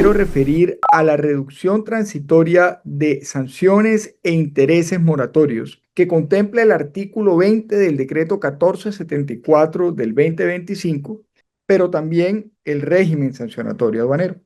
quiero referir a la reducción transitoria de sanciones e intereses moratorios que contempla el artículo 20 del decreto 1474 del 2025, pero también el régimen sancionatorio aduanero.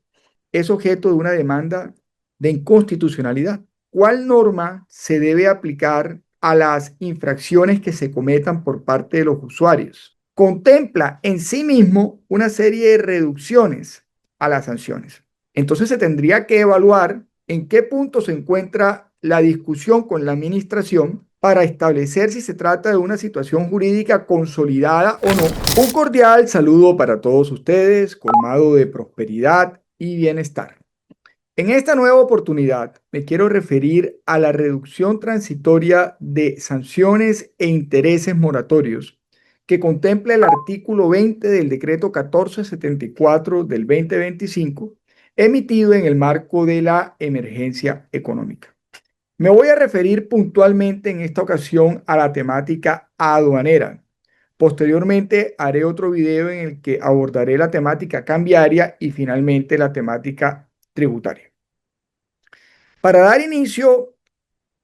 Es objeto de una demanda de inconstitucionalidad. ¿Cuál norma se debe aplicar a las infracciones que se cometan por parte de los usuarios? Contempla en sí mismo una serie de reducciones a las sanciones. Entonces se tendría que evaluar en qué punto se encuentra la discusión con la administración para establecer si se trata de una situación jurídica consolidada o no. Un cordial saludo para todos ustedes, colmado de prosperidad y bienestar. En esta nueva oportunidad me quiero referir a la reducción transitoria de sanciones e intereses moratorios que contempla el artículo 20 del decreto 1474 del 2025, emitido en el marco de la emergencia económica. Me voy a referir puntualmente en esta ocasión a la temática aduanera. Posteriormente haré otro video en el que abordaré la temática cambiaria y finalmente la temática tributaria. Para dar inicio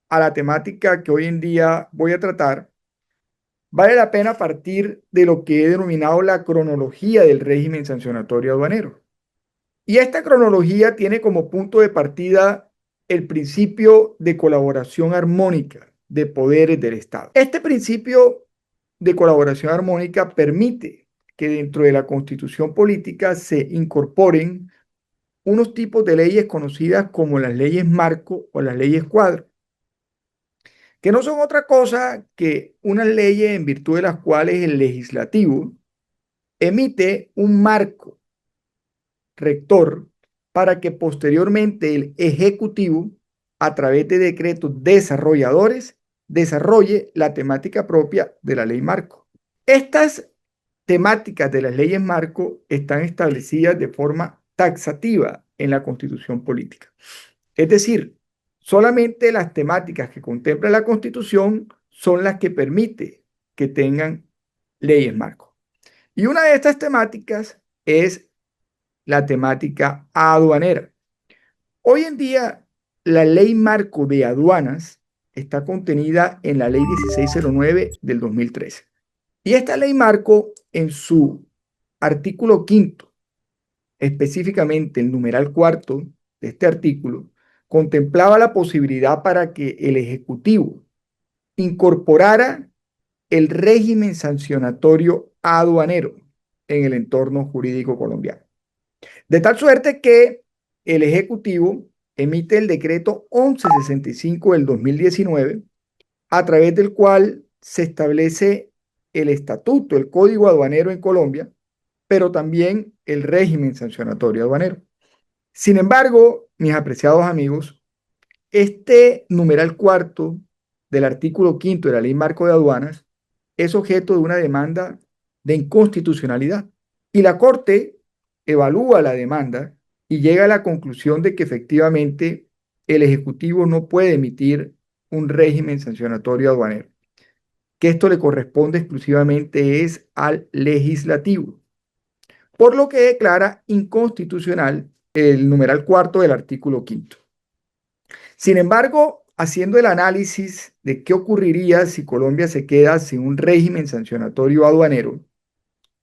a la temática que hoy en día voy a tratar, vale la pena partir de lo que he denominado la cronología del régimen sancionatorio aduanero. Y esta cronología tiene como punto de partida el principio de colaboración armónica de poderes del Estado. Este principio de colaboración armónica permite que dentro de la Constitución política se incorporen unos tipos de leyes conocidas como las leyes marco o las leyes cuadro, que no son otra cosa que unas leyes en virtud de las cuales el legislativo emite un marco rector para que posteriormente el ejecutivo, a través de decretos desarrolladores, desarrolle la temática propia de la ley marco. Estas temáticas de las leyes marco están establecidas de forma taxativa en la Constitución política. Es decir, solamente las temáticas que contempla la Constitución son las que permite que tengan leyes marco. Y una de estas temáticas es la temática aduanera. Hoy en día, la ley marco de aduanas está contenida en la ley 1609 del 2013. Y esta ley marco, en su artículo quinto, específicamente el numeral cuarto de este artículo, contemplaba la posibilidad para que el Ejecutivo incorporara el régimen sancionatorio aduanero en el entorno jurídico colombiano. De tal suerte que el Ejecutivo emite el decreto 1165 del 2019, a través del cual se establece el estatuto, el código aduanero en Colombia, pero también el régimen sancionatorio aduanero. Sin embargo, mis apreciados amigos, este numeral cuarto del artículo quinto de la Ley Marco de Aduanas es objeto de una demanda de inconstitucionalidad y la Corte evalúa la demanda y llega a la conclusión de que efectivamente el Ejecutivo no puede emitir un régimen sancionatorio aduanero, que esto le corresponde exclusivamente es al legislativo, por lo que declara inconstitucional el numeral cuarto del artículo quinto. Sin embargo, haciendo el análisis de qué ocurriría si Colombia se queda sin un régimen sancionatorio aduanero,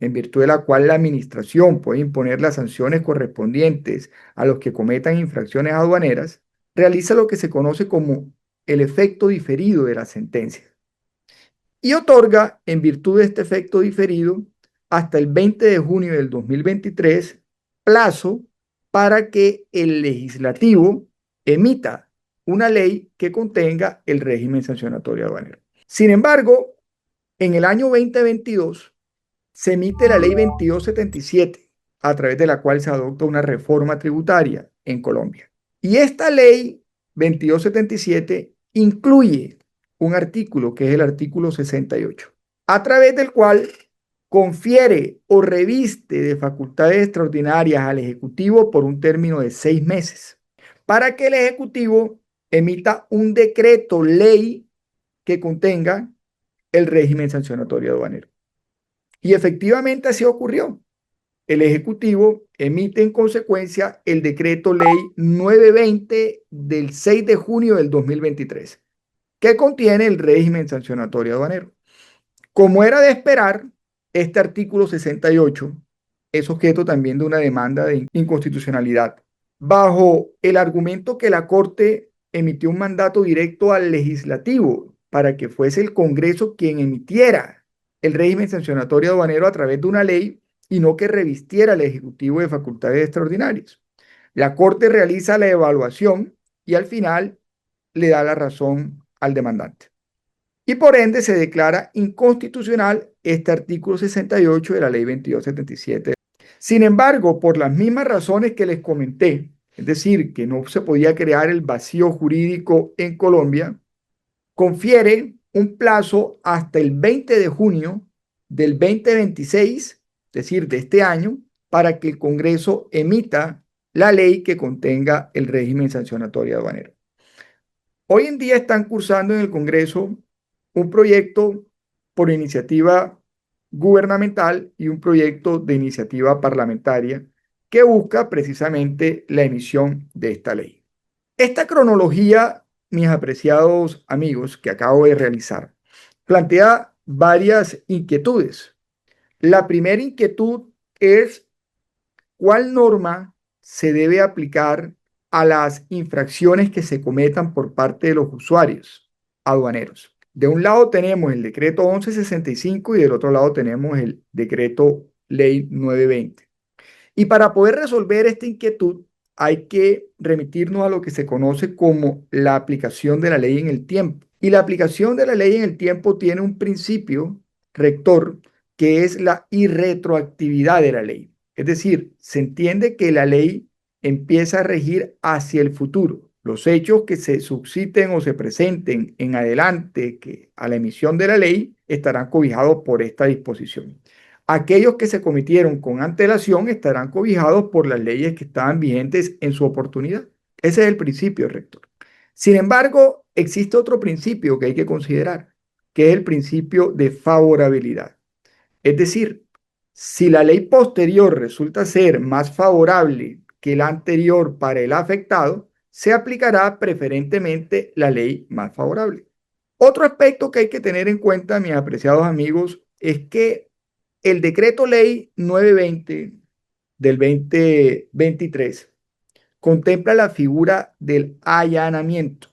en virtud de la cual la administración puede imponer las sanciones correspondientes a los que cometan infracciones aduaneras, realiza lo que se conoce como el efecto diferido de la sentencia y otorga, en virtud de este efecto diferido, hasta el 20 de junio del 2023, plazo para que el legislativo emita una ley que contenga el régimen sancionatorio aduanero. Sin embargo, en el año 2022 se emite la ley 2277, a través de la cual se adopta una reforma tributaria en Colombia. Y esta ley 2277 incluye un artículo que es el artículo 68, a través del cual confiere o reviste de facultades extraordinarias al Ejecutivo por un término de 6 meses, para que el Ejecutivo emita un decreto ley que contenga el régimen sancionatorio aduanero. Y efectivamente así ocurrió. el Ejecutivo emite en consecuencia el decreto ley 920 del 6 de junio del 2023, que contiene el régimen sancionatorio aduanero. Como era de esperar, este artículo 68 es objeto también de una demanda de inconstitucionalidad, bajo el argumento que la Corte emitió un mandato directo al legislativo para que fuese el Congreso quien emitiera el régimen sancionatorio aduanero a través de una ley y no que revistiera al Ejecutivo de facultades extraordinarias. La Corte realiza la evaluación y al final le da la razón al demandante. Y por ende se declara inconstitucional este artículo 68 de la ley 2277. Sin embargo, por las mismas razones que les comenté, es decir, que no se podía crear el vacío jurídico en Colombia, confiere un plazo hasta el 20 de junio del 2026, es decir, de este año, para que el Congreso emita la ley que contenga el régimen sancionatorio aduanero. Hoy en día están cursando en el Congreso un proyecto por iniciativa gubernamental y un proyecto de iniciativa parlamentaria que busca precisamente la emisión de esta ley. Esta cronología, mis apreciados amigos, que acabo de realizar, plantea varias inquietudes. La primera inquietud es ¿cuál norma se debe aplicar a las infracciones que se cometan por parte de los usuarios aduaneros? De un lado tenemos el decreto 1165 y del otro lado tenemos el decreto ley 920. Y para poder resolver esta inquietud hay que remitirnos a lo que se conoce como la aplicación de la ley en el tiempo. Y la aplicación de la ley en el tiempo tiene un principio rector que es la irretroactividad de la ley. Es decir, se entiende que la ley empieza a regir hacia el futuro. Los hechos que se susciten o se presenten en adelante que a la emisión de la ley estarán cobijados por esta disposición. Aquellos que se cometieron con antelación estarán cobijados por las leyes que estaban vigentes en su oportunidad. Ese es el principio rector. Sin embargo, existe otro principio que hay que considerar, que es el principio de favorabilidad. Es decir, si la ley posterior resulta ser más favorable que la anterior para el afectado, se aplicará preferentemente la ley más favorable. Otro aspecto que hay que tener en cuenta, mis apreciados amigos, es que el decreto ley 920 del 2023 contempla la figura del allanamiento,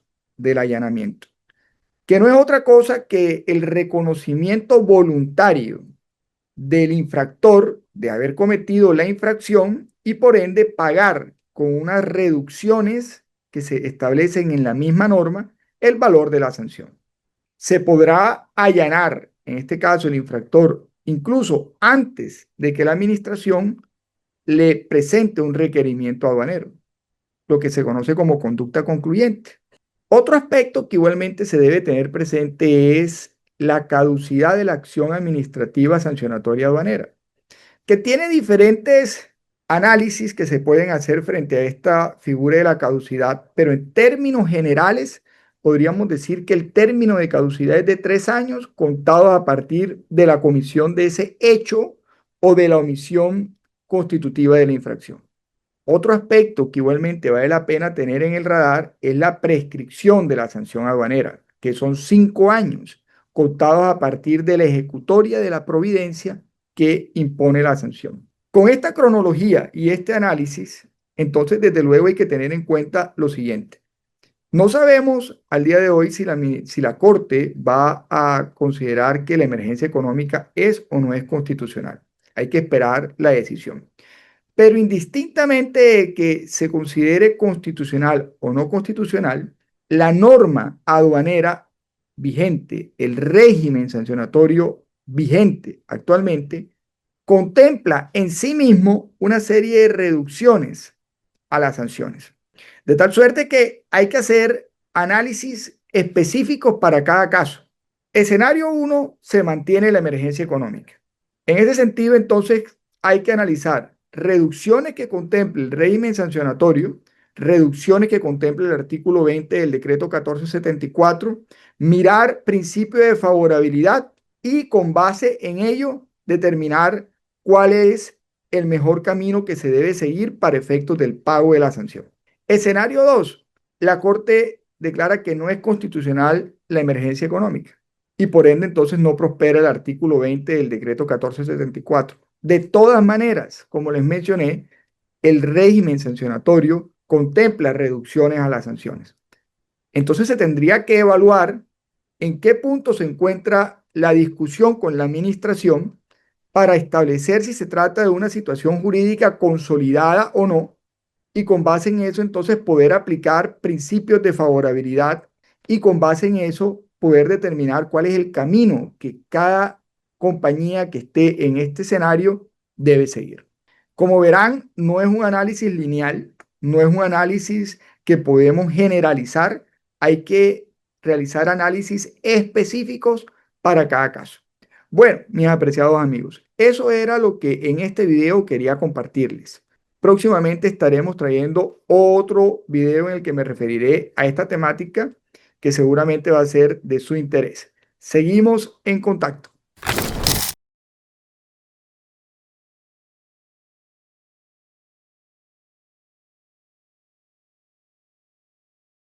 que no es otra cosa que el reconocimiento voluntario del infractor de haber cometido la infracción y por ende pagar con unas reducciones que se establecen en la misma norma el valor de la sanción. Se podrá allanar, en este caso el infractor, incluso antes de que la administración le presente un requerimiento aduanero, lo que se conoce como conducta concluyente. Otro aspecto que igualmente se debe tener presente es la caducidad de la acción administrativa sancionatoria aduanera, que tiene diferentes análisis que se pueden hacer frente a esta figura de la caducidad, pero en términos generales podríamos decir que el término de caducidad es de 3 años contados a partir de la comisión de ese hecho o de la omisión constitutiva de la infracción. Otro aspecto que igualmente vale la pena tener en el radar es la prescripción de la sanción aduanera, que son 5 años contados a partir de la ejecutoria de la providencia que impone la sanción. Con esta cronología y este análisis, entonces desde luego hay que tener en cuenta lo siguiente. No sabemos al día de hoy si la Corte va a considerar que la emergencia económica es o no es constitucional. Hay que esperar la decisión. Pero indistintamente de que se considere constitucional o no constitucional, la norma aduanera vigente, el régimen sancionatorio vigente actualmente, contempla en sí mismo una serie de reducciones a las sanciones. De tal suerte que hay que hacer análisis específicos para cada caso. Escenario 1, se mantiene la emergencia económica. En ese sentido, entonces, hay que analizar reducciones que contemple el régimen sancionatorio, reducciones que contemple el artículo 20 del decreto 1474, mirar principio de favorabilidad y con base en ello determinar cuál es el mejor camino que se debe seguir para efectos del pago de la sanción. Escenario 2. La Corte declara que no es constitucional la emergencia económica y por ende entonces no prospera el artículo 20 del decreto 1474. De todas maneras, como les mencioné, el régimen sancionatorio contempla reducciones a las sanciones. Entonces se tendría que evaluar en qué punto se encuentra la discusión con la administración para establecer si se trata de una situación jurídica consolidada o no, y con base en eso entonces poder aplicar principios de favorabilidad y con base en eso poder determinar cuál es el camino que cada compañía que esté en este escenario debe seguir. Como verán, no es un análisis lineal, no es un análisis que podemos generalizar, hay que realizar análisis específicos para cada caso. Bueno, mis apreciados amigos, eso era lo que en este video quería compartirles. Próximamente estaremos trayendo otro video en el que me referiré a esta temática que seguramente va a ser de su interés. Seguimos en contacto.